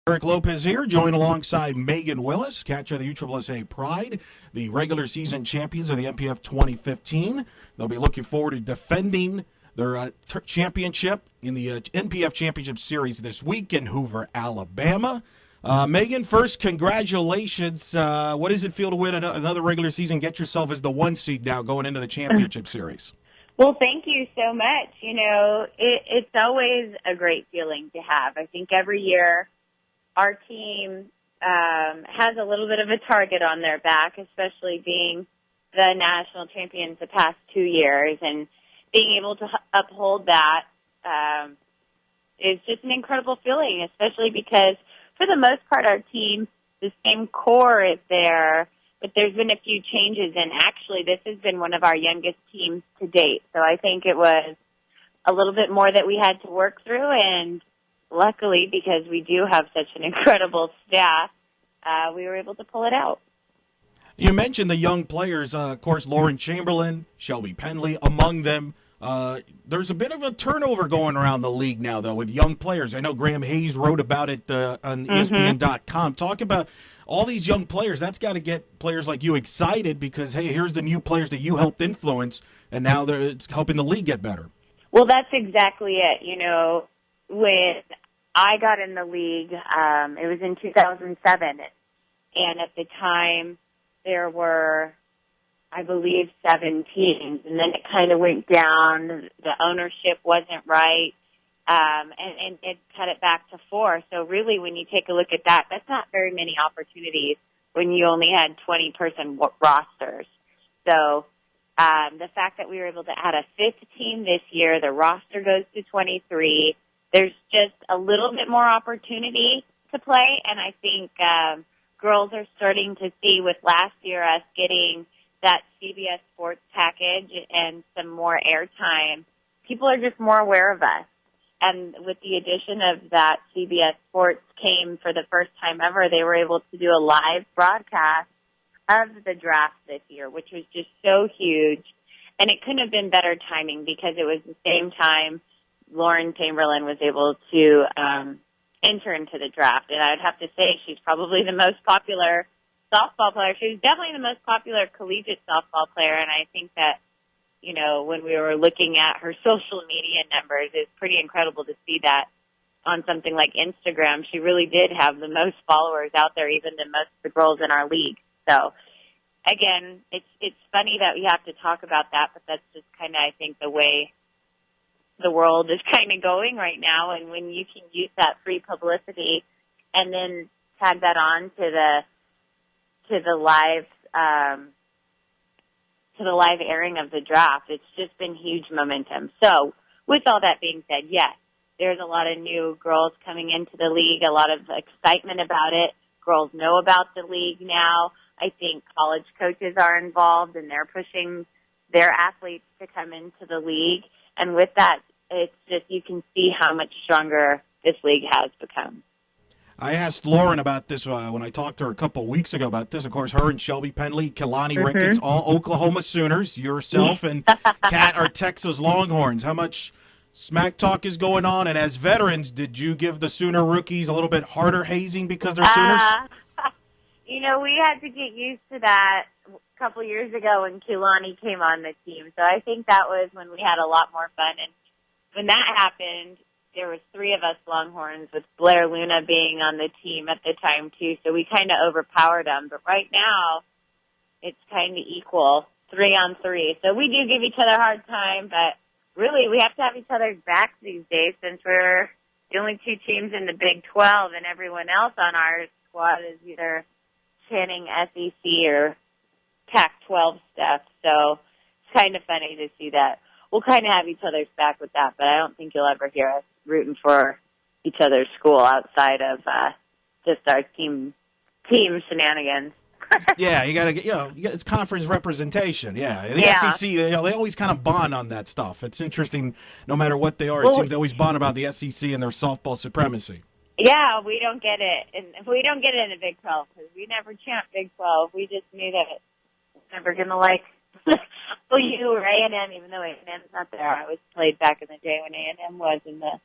Eric Lopez here, joined alongside Megan Willis, catcher of the USSSA Pride, the regular season champions of the NPF 2015. They'll be looking forward to defending their championship in the NPF Championship Series this week in Hoover, Alabama. Megan, first, congratulations. What does it feel to win another regular season, get yourself as the 1 seed now going into the championship series? Well, thank you so much. It's always a great feeling to have. I think every year our team has a little bit of a target on their back, especially being the national champions the past 2 years, and being able to uphold that is just an incredible feeling, especially because for the most part our team, the same core is there, but there's been a few changes, and actually this has been one of our youngest teams to date. So I think it was a little bit more that we had to work through, and luckily, because we do have such an incredible staff, we were able to pull it out. You mentioned the young players, of course, Lauren Chamberlain, Shelby Penley, among them. There's a bit of a turnover going around the league now, though, with young players. I know Graham Hayes wrote about it on ESPN.com. Talk about all these young players. That's got to get players like you excited because, hey, here's the new players that you helped influence, and now it's helping the league get better. Well, that's exactly it. When I got in the league, it was in 2007, and at the time there were, I believe, 7 teams, and then it kind of went down. The ownership wasn't right, and it cut it back to 4. So really, when you take a look at that, that's not very many opportunities when you only had 20-person rosters. So the fact that we were able to add a 5th team this year, the roster goes to 23. There's just a little bit more opportunity to play, and I think girls are starting to see with last year us getting that CBS Sports package and some more airtime, people are just more aware of us. And with the addition of that, CBS Sports came for the first time ever. They were able to do a live broadcast of the draft this year, which was just so huge. And it couldn't have been better timing because it was the same time Lauren Chamberlain was able to enter into the draft. And I'd have to say she's probably the most popular softball player. She was definitely the most popular collegiate softball player. And I think that, when we were looking at her social media numbers, it's pretty incredible to see that on something like Instagram. She really did have the most followers out there, even than most of the girls in our league. So, again, it's funny that we have to talk about that, but that's just kind of, I think, the way the world is kind of going right now. And when you can use that free publicity and then tag that on to the live airing of the draft, it's just been huge momentum. So with all that being said, yes, there's a lot of new girls coming into the league, a lot of excitement about it. Girls know about the league now. I think college coaches are involved, and they're pushing their athletes to come into the league. And with that, it's just, you can see how much stronger this league has become. I asked Lauren about this when I talked to her a couple of weeks ago about this. Of course, her and Shelby Penley, Kalani Ricketts, all Oklahoma Sooners. Yourself and Cat are Texas Longhorns. How much smack talk is going on? And as veterans, did you give the Sooner rookies a little bit harder hazing because they're Sooners? We had to get used to that a couple years ago when Kalani came on the team. So I think that was when we had a lot more fun. And when that happened, there was 3 of us Longhorns, with Blair Luna being on the team at the time, too. So we kind of overpowered them. But right now, it's kind of equal, 3-on-3. So we do give each other a hard time, but really we have to have each other's backs these days since we're the only 2 teams in the Big 12, and everyone else on our squad is either chanting SEC or Pac-12 stuff. So it's kind of funny to see that. We'll kind of have each other's back with that, but I don't think you'll ever hear us rooting for each other's school outside of just our team shenanigans. Yeah, you got to get, it's conference representation. Yeah, the SEC, they always kind of bond on that stuff. It's interesting, no matter what they are. It seems they always bond about the SEC and their softball supremacy. Yeah, we don't get it, and we don't get it in the Big 12 because we never champ Big 12. We just knew that we're never gonna you or A&M, even though A&M's not there. I was played back in the day when A&M was in the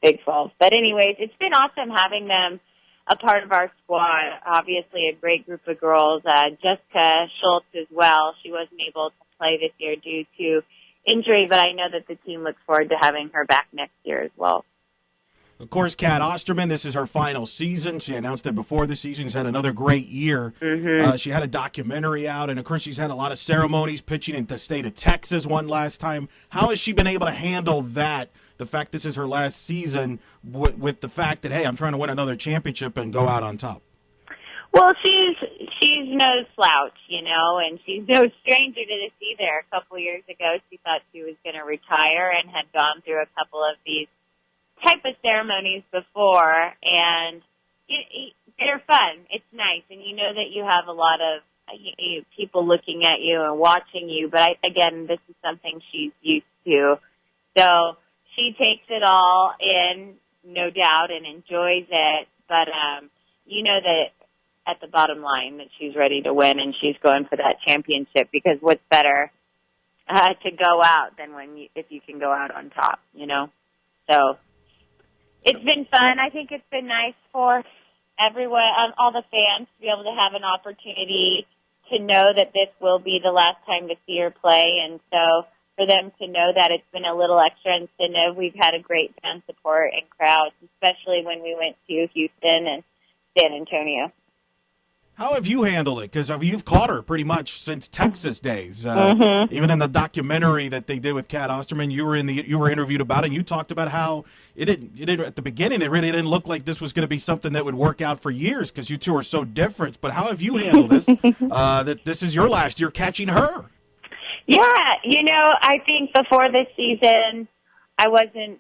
Big 12. But anyways, it's been awesome having them a part of our squad. Obviously, a great group of girls. Jessica Schultz as well. She wasn't able to play this year due to injury, but I know that the team looks forward to having her back next year as well. Of course, Cat Osterman, this is her final season. She announced it before the season. She's had another great year. She had a documentary out, and, of course, she's had a lot of ceremonies pitching in the state of Texas one last time. How has she been able to handle that, the fact this is her last season, with the fact that, hey, I'm trying to win another championship and go out on top? Well, she's no slouch, and she's no stranger to this either. A couple years ago, she thought she was going to retire and had gone through a couple of these type of ceremonies before, and they're fun. It's nice, and you know that you have a lot of people looking at you and watching you, but again, this is something she's used to. So she takes it all in, no doubt, and enjoys it, but you know that at the bottom line that she's ready to win, and she's going for that championship, because what's better to go out than if you can go out on top, So it's been fun. I think it's been nice for everyone, all the fans, to be able to have an opportunity to know that this will be the last time to see her play. And so for them to know that, it's been a little extra incentive. We've had a great fan support and crowds, especially when we went to Houston and San Antonio. How have you handled it? Because you've caught her pretty much since Texas days. Even in the documentary that they did with Cat Osterman, you were interviewed about it, and you talked about how it didn't at the beginning. It really didn't look like this was going to be something that would work out for years because you two are so different. But how have you handled this? That this is your last year catching her. Yeah, I think before this season, I wasn't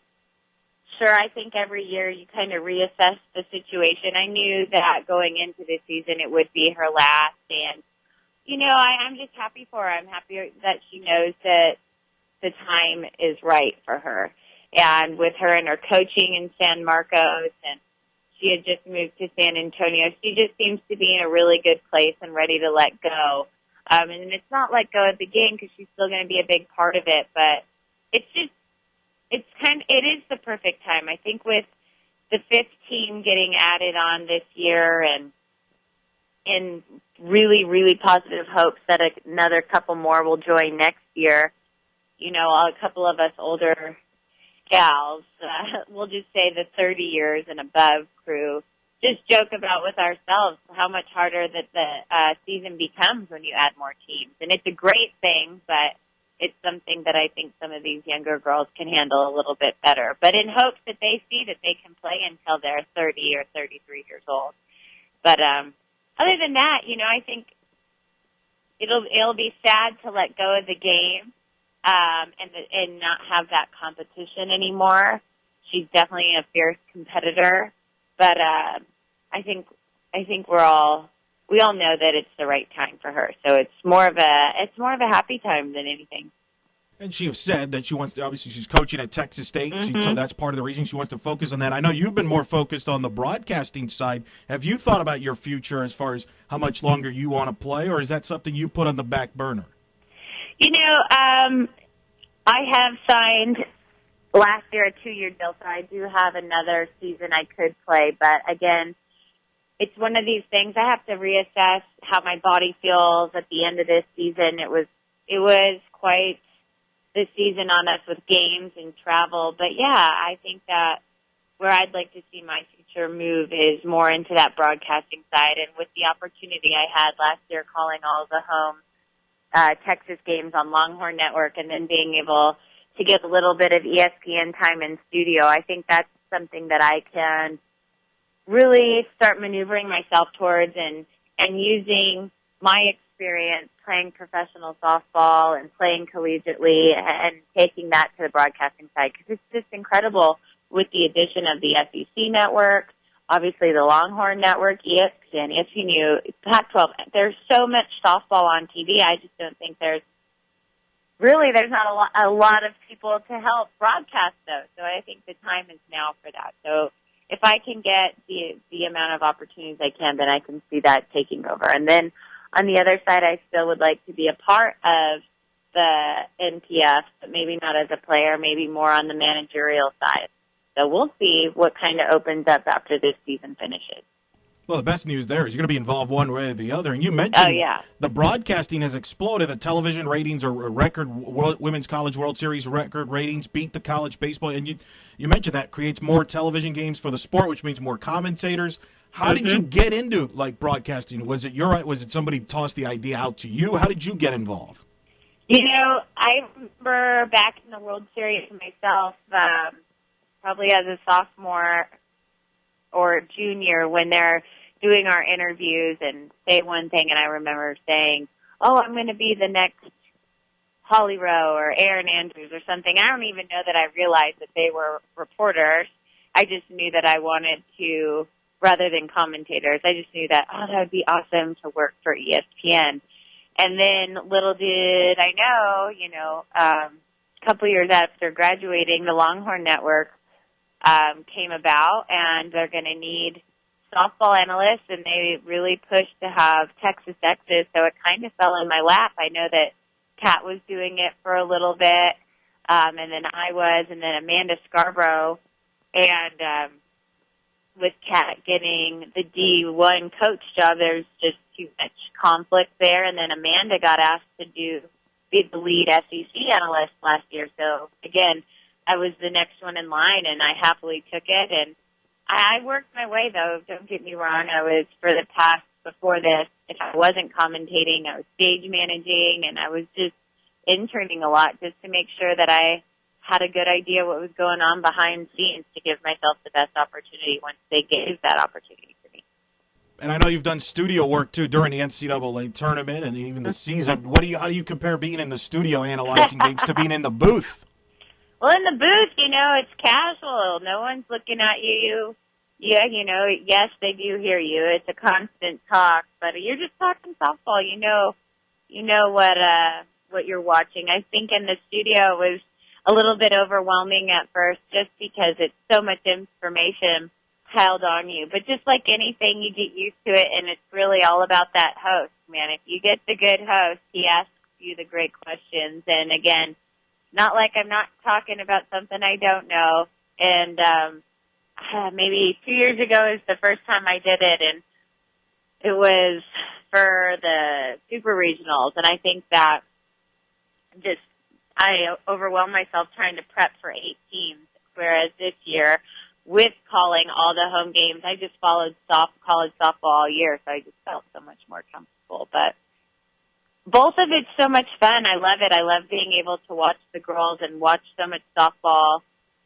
sure. I think every year you kind of reassess the situation. I knew that going into this season it would be her last, and I'm just happy for her. I'm happy that she knows that the time is right for her. And with her and her coaching in San Marcos, and she had just moved to San Antonio, she just seems to be in a really good place and ready to let go. And it's not let go of the game because she's still going to be a big part of it, but it is the perfect time. I think with the fifth team getting added on this year and in really, really positive hopes that another couple more will join next year, a couple of us older gals, we'll just say the 30 years and above crew, just joke about with ourselves how much harder that the season becomes when you add more teams. And it's a great thing, but it's something that I think some of these younger girls can handle a little bit better, but in hopes that they see that they can play until they're 30 or 33 years old. But other than that, I think it'll be sad to let go of the game and not have that competition anymore. She's definitely a fierce competitor, but I think we all know that it's the right time for her. So it's more of a happy time than anything. And she has said that she wants to, obviously she's coaching at Texas State. That's part of the reason she wants to focus on that. I know you've been more focused on the broadcasting side. Have you thought about your future as far as how much longer you want to play, or is that something you put on the back burner? I have signed last year a 2-year deal, so I do have another season I could play. But again, it's one of these things. I have to reassess how my body feels at the end of this season. It was quite the season on us with games and travel. But yeah, I think that where I'd like to see my future move is more into that broadcasting side. And with the opportunity I had last year calling all the home Texas games on Longhorn Network and then being able to get a little bit of ESPN time in studio, I think that's something that I can really start maneuvering myself towards and using my experience playing professional softball and playing collegiately and taking that to the broadcasting side, because it's just incredible with the addition of the SEC network, obviously the Longhorn Network, ESPN, ESPNU, Pac-12. There's so much softball on TV. I just don't think there's not a lot of people to help broadcast those. So I think the time is now for that. So if I can get the amount of opportunities I can, then I can see that taking over. And then on the other side, I still would like to be a part of the NPF, but maybe not as a player, maybe more on the managerial side. So we'll see what kind of opens up after this season finishes. Well, the best news there is you're going to be involved one way or the other. And you Oh, mentioned yeah. the broadcasting has exploded. The television ratings are a record. Women's College World Series record ratings beat the college baseball. And you mentioned that creates more television games for the sport, which means more commentators. How did you get into like broadcasting? Was it somebody tossed the idea out to you? How did you get involved? You know, I remember back in the World Series myself, probably as a sophomore or junior, when they're doing our interviews and say one thing, and I remember saying, "Oh, I'm going to be the next Holly Rowe or Aaron Andrews or something." I don't even know that I realized that they were reporters. I just knew that I wanted to, rather than commentators, I just knew that, that would be awesome to work for ESPN. And then little did I know, a couple years after graduating, the Longhorn Network came about, and they're going to need softball analysts, and they really pushed to have Texas, so it kind of fell in my lap. I know that Cat was doing it for a little bit, and then I was, and then Amanda Scarborough, and with Cat getting the D1 coach job, there's just too much conflict there, and then Amanda got asked to be the lead SEC analyst last year, so again, I was the next one in line, and I happily took it. And I worked my way, though. Don't get me wrong. I was, for the past, before this, if I wasn't commentating, I was stage managing, and I was just interning a lot just to make sure that I had a good idea what was going on behind the scenes to give myself the best opportunity once they gave that opportunity to me. And I know you've done studio work, too, during the NCAA tournament and even the season. How do you compare being in the studio analyzing games to being in the booth? Well, in the booth, it's casual. No one's looking at you. Yeah, yes, they do hear you. It's a constant talk, but you're just talking softball. You know what you're watching. I think in the studio it was a little bit overwhelming at first just because it's so much information piled on you. But just like anything, you get used to it, and it's really all about that host, man. If you get the good host, he asks you the great questions. And, again, not like I'm not talking about something I don't know. And maybe 2 years ago is the first time I did it, and it was for the Super Regionals. And I think that I overwhelmed myself trying to prep for 8 teams, whereas this year, with calling all the home games, I just followed college softball all year, so I just felt so much more comfortable. But both of it's so much fun. I love it. I love being able to watch the girls and watch so much softball.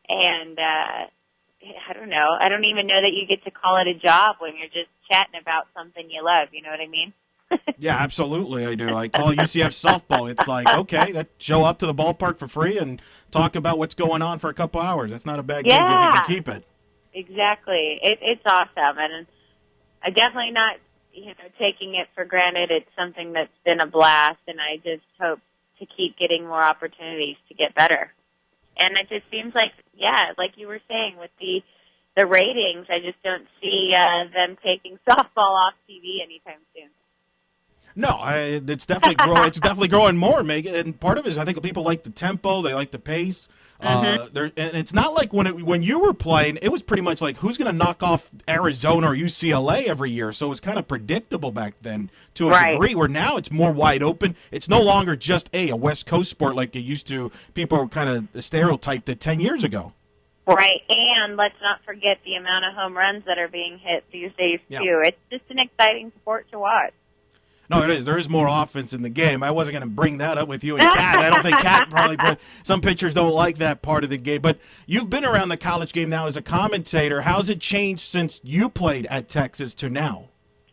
And I don't know. I don't even know that you get to call it a job when you're just chatting about something you love. You know what I mean? Yeah, absolutely, I do. I call UCF softball. It's like, okay, show up to the ballpark for free and talk about what's going on for a couple hours. That's not a bad gig if you can keep it. Exactly. It's awesome. And I'm definitely not taking it for granted. It's something that's been a blast, and I just hope to keep getting more opportunities to get better. And it just seems like, like you were saying, with the ratings, I just don't see them taking softball off TV anytime soon. No, it's definitely growing. It's definitely growing more, Megan. And part of it is I think people like the tempo, they like the pace. And it's not like when you were playing, it was pretty much like who's going to knock off Arizona or UCLA every year. So it was kind of predictable back then to a degree. Where now it's more wide open. It's no longer just a West Coast sport like it used to. People were kind of stereotyped it 10 years ago. Right, and let's not forget the amount of home runs that are being hit these days too. It's just an exciting sport to watch. No, it is. There is more offense in the game. I wasn't going to bring that up with you and Cat. I don't think Cat probably – some pitchers don't like that part of the game. But you've been around the college game now as a commentator. How's it changed since you played at Texas to now?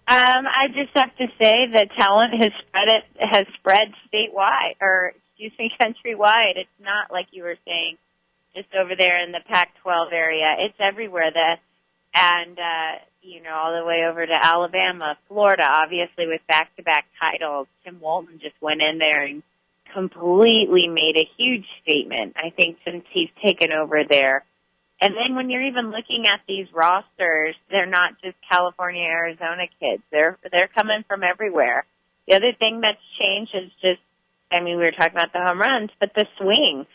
I just have to say the talent has spread statewide, or countrywide. It's not like you were saying just over there in the Pac-12 area. It's everywhere. All the way over to Alabama, Florida, obviously with back-to-back titles. Tim Walton just went in there and completely made a huge statement, I think, since he's taken over there. And then when you're even looking at these rosters, they're not just California, Arizona kids. They're coming from everywhere. The other thing that's changed is we were talking about the home runs, but the swing.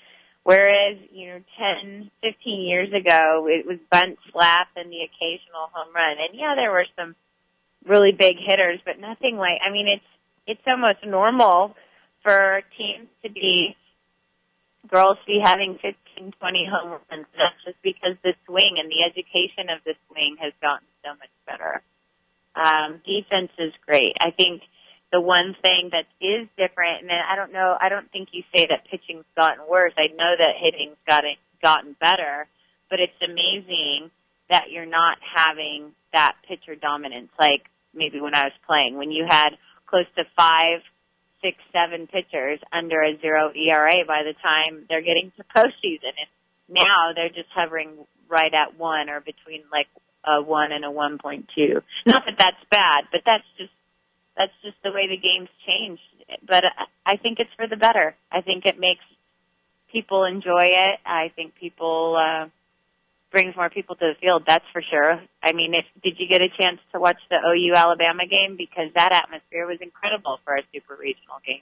Whereas, 10, 15 years ago, it was bunt, slap, and the occasional home run. And, there were some really big hitters, but nothing like, I mean, it's almost normal for teams to be, girls to be having 15, 20 home runs. That's just because the swing and the education of the swing has gotten so much better. Defense is great. I think the one thing that is different, and I don't think you say that pitching's gotten worse. I know that hitting's gotten better, but it's amazing that you're not having that pitcher dominance like maybe when I was playing, when you had close to 5, 6, 7 pitchers under a 0 ERA by the time they're getting to postseason. And now they're just hovering right at 1 or between like a 1 and a 1.2. Not that that's bad, but that's just the way the game's changed. But I think it's for the better. I think it makes people enjoy it. I think people brings more people to the field, that's for sure. I mean, did you get a chance to watch the OU Alabama game? Because that atmosphere was incredible for a super regional game.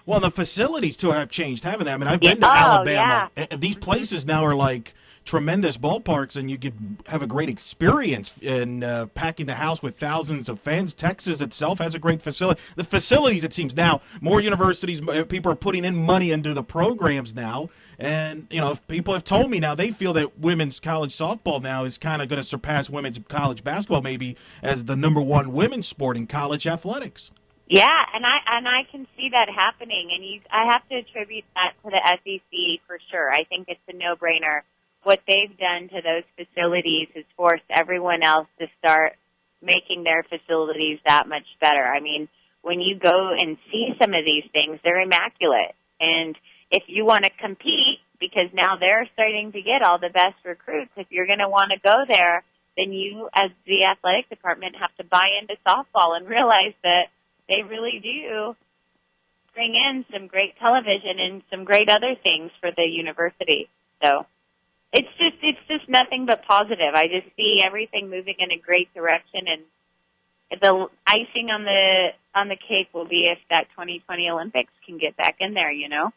Well, the facilities, too, have changed, haven't they? I mean, I've been to Alabama. Yeah. And these places now are like tremendous ballparks, and you could have a great experience in packing the house with thousands of fans. Texas itself has a great facility. The facilities, it seems now, more universities, people are putting in money into the programs now. And, you know, people have told me now they feel that women's college softball now is kind of going to surpass women's college basketball maybe as the number one women's sport in college athletics. Yeah, and I can see that happening, and I have to attribute that to the SEC for sure. I think it's a no-brainer. What they've done to those facilities has forced everyone else to start making their facilities that much better. I mean, when you go and see some of these things, they're immaculate. And if you want to compete, because now they're starting to get all the best recruits, if you're going to want to go there, then you, as the athletic department, have to buy into softball and realize that they really do bring in some great television and some great other things for the university. So it's just nothing but positive. I just see everything moving in a great direction, and the icing on the cake will be if that 2020 Olympics can get back in there, you know?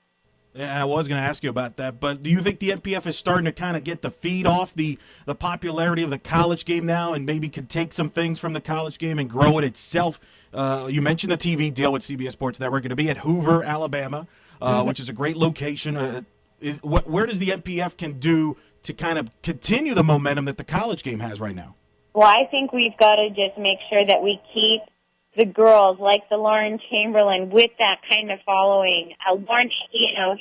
Yeah, I was going to ask you about that, but do you think the NPF is starting to kind of get the feed off the popularity of the college game now and maybe could take some things from the college game and grow it itself? You mentioned the TV deal with CBS Sports Network, going to be at Hoover, Alabama, which is a great location. Where does the NPF can do to kind of continue the momentum that the college game has right now? Well, I think we've got to just make sure that we keep the girls like the Lauren Chamberlain with that kind of following. Lauren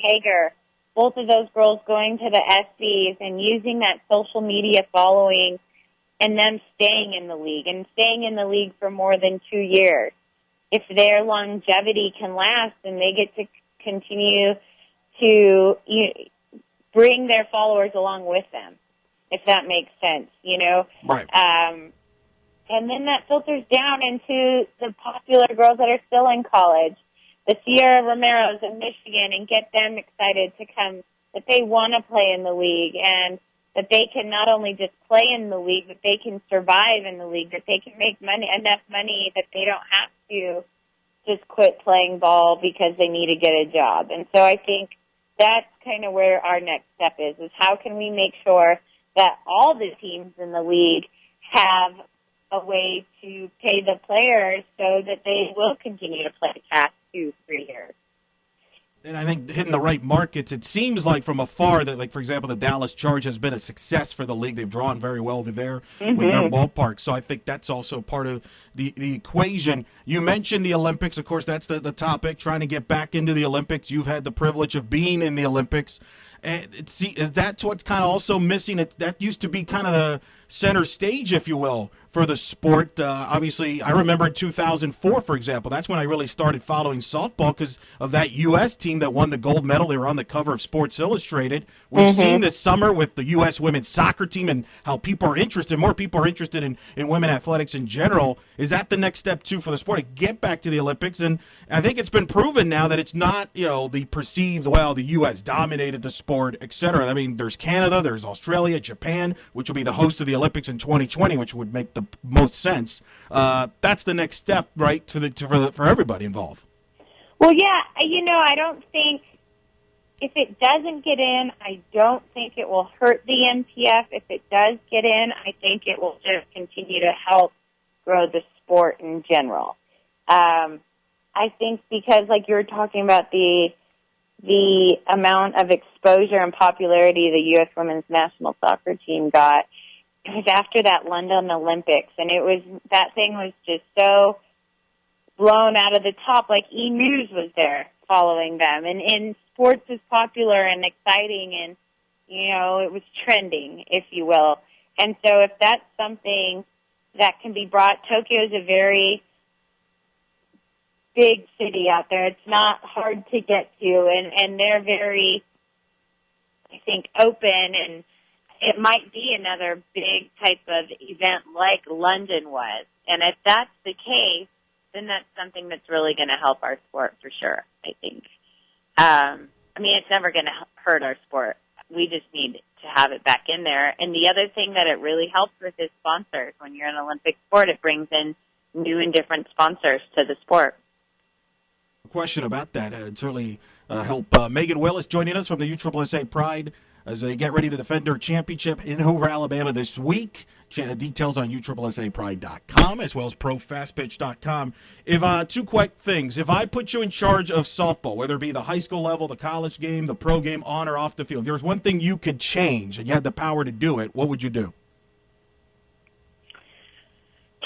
Hager, both of those girls going to the SCs and using that social media following and them staying in the league for more than 2 years. If their longevity can last and they get to continue to bring their followers along with them, if that makes sense, you know? Right. And then that filters down into the popular girls that are still in college, the Sierra Romeros in Michigan, and get them excited to come, that they want to play in the league, and that they can not only just play in the league, but they can survive in the league, that they can make enough money that they don't have to just quit playing ball because they need to get a job. And so I think that's kind of where our next step is how can we make sure that all the teams in the league have a way to pay the players so that they will continue to play past 2-3 years. And I think hitting the right markets, it seems like from afar that, like, for example, the Dallas Charge has been a success for the league. They've drawn very well over there with their ballpark. So I think that's also part of the equation. You mentioned the Olympics. Of course, that's the topic, trying to get back into the Olympics. You've had the privilege of being in the Olympics. And that's what's kind of also missing. That used to be kind of the center stage, if you will, for the sport. Obviously, I remember in 2004, for example, that's when I really started following softball because of that U.S. team that won the gold medal. They were on the cover of Sports Illustrated. We've seen this summer with the U.S. women's soccer team and how people are interested. More people are interested in women athletics in general. Is that the next step, too, for the sport to get back to the Olympics? And I think it's been proven now that it's not, the perceived, well, the U.S. dominated the sport, et cetera. I mean, there's Canada, there's Australia, Japan, which will be the host of the Olympics in 2020, which would make the most sense. That's the next step, right, for everybody involved. Well, yeah, I don't think if it doesn't get in, I don't think it will hurt the NPF. If it does get in, I think it will just continue to help grow the sport in general. I think because, like you were talking about, the amount of exposure and popularity the U.S. women's national soccer team got, it was after that London Olympics, and that thing was just so blown out of the top. Like E-News was there following them, and sports is popular and exciting, and it was trending, if you will. And so if that's something that can be brought, Tokyo is a very big city out there. It's not hard to get to, and they're very, I think, open, and it might be another big type of event like London was. And if that's the case, then that's something that's really going to help our sport for sure, I think. It's never going to hurt our sport. We just need to have it back in there. And the other thing that it really helps with is sponsors. When you're an Olympic sport, it brings in new and different sponsors to the sport. Question about that. It'd certainly help. Megan Willis joining us from the USSSA Pride as they get ready to defend their championship in Hoover, Alabama this week. Details on USSSAPride.com as well as ProFastPitch.com. If two quick things. If I put you in charge of softball, whether it be the high school level, the college game, the pro game, on or off the field, if there's one thing you could change and you had the power to do it, what would you do?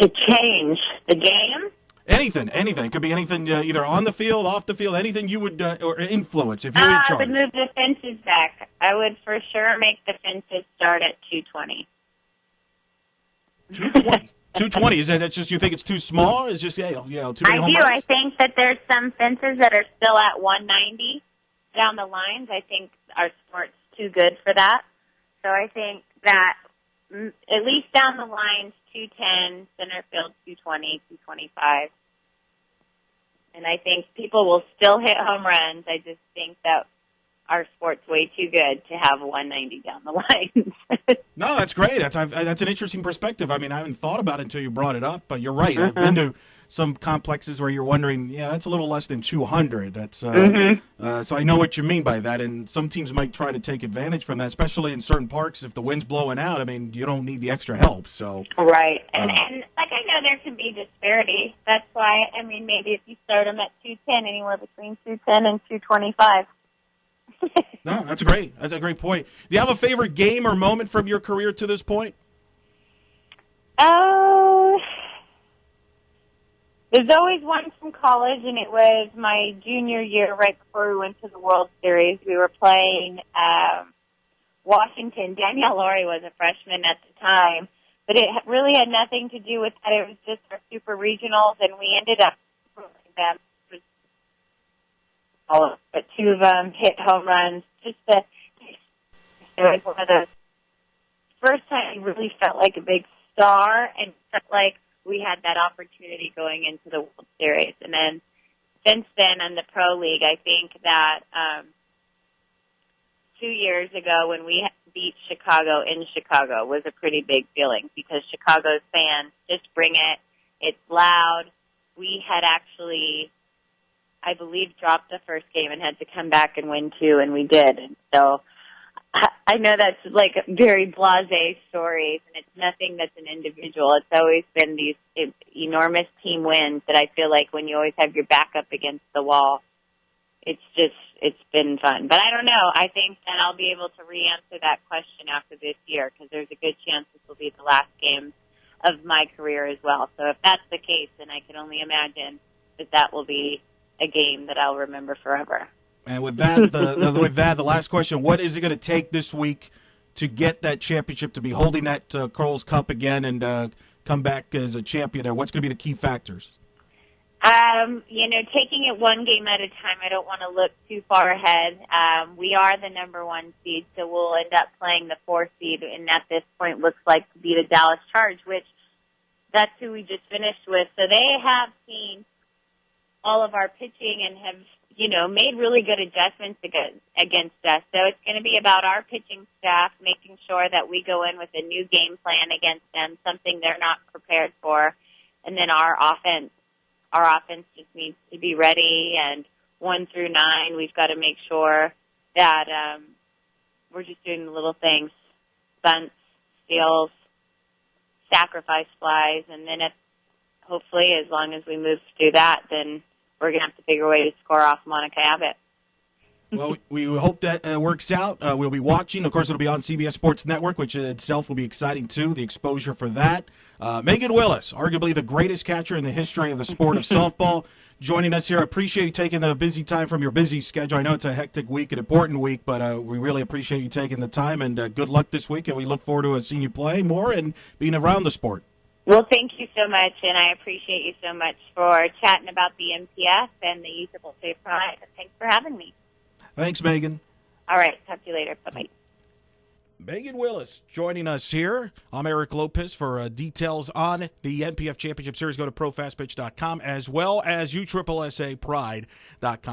To change the game? Anything. It could be anything, either on the field, off the field, anything you would or influence if you were in charge. I would move the fences back. I would for sure make the fences start at 220. 220. 220. Is that just you think it's too small? It's just too many home runs? I think that there's some fences that are still at 190 down the lines. I think our sport's too good for that. So I think that at least down the lines, 210, center field 220, 225. And I think people will still hit home runs. I just think that our sport's way too good to have 190 down the lines. No, that's great. That's an interesting perspective. I haven't thought about it until you brought it up, but you're right. I've been to some complexes where you're wondering, that's a little less than 200. That's so I know what you mean by that, and some teams might try to take advantage from that, especially in certain parks. If the wind's blowing out, you don't need the extra help. So right, and like I know there can be disparity. That's why maybe if you start them at 210, anywhere between 210 and 225. No, that's great. That's a great point. Do you have a favorite game or moment from your career to this point? Oh, there's always one from college, and it was my junior year right before we went to the World Series. We were playing Washington. Danielle Laurie was a freshman at the time, but it really had nothing to do with that. It was just our super regionals, and we ended up them. But two of them hit home runs. It was one of the first time we really felt like a big star and felt like we had that opportunity going into the World Series. And then since then in the Pro League, I think that 2 years ago when we beat Chicago in Chicago was a pretty big feeling because Chicago's fans just bring it. It's loud. We had actually, I believe, dropped the first game and had to come back and win two, and we did. And so I know that's like very blasé stories, and it's nothing that's an individual. It's always been these enormous team wins that I feel like when you always have your back up against the wall, it's been fun. But I don't know. I think that I'll be able to re-answer that question after this year because there's a good chance this will be the last game of my career as well. So if that's the case, then I can only imagine that will be a game that I'll remember forever. And with that, the last question: what is it going to take this week to get that championship, to be holding that Curls Cup again, and come back as a champion? Or what's going to be the key factors? Taking it one game at a time. I don't want to look too far ahead. We are the number one seed, so we'll end up playing the 4th seed, and at this point looks like to be the Dallas Charge, which that's who we just finished with. So they have seen all of our pitching and have, made really good adjustments against us. So it's going to be about our pitching staff making sure that we go in with a new game plan against them, something they're not prepared for. And then our offense just needs to be ready. And 1 through 9, we've got to make sure that we're just doing the little things, bunts, steals, sacrifice flies, and then if hopefully, as long as we move to do that, then we're going to have to figure a way to score off Monica Abbott. Well, we hope that works out. We'll be watching. Of course, it'll be on CBS Sports Network, which in itself will be exciting, too, the exposure for that. Megan Willis, arguably the greatest catcher in the history of the sport of softball, joining us here. I appreciate you taking the busy time from your busy schedule. I know it's a hectic week, an important week, but we really appreciate you taking the time, and good luck this week, and we look forward to seeing you play more and being around the sport. Well, thank you so much, and I appreciate you so much for chatting about the NPF and the USSSA Pride. Thanks for having me. Thanks, Megan. All right. Talk to you later. Bye-bye. Megan Willis joining us here. I'm Eric Lopez. For details on the NPF Championship Series, go to profastpitch.com as well as USSSA Pride.com.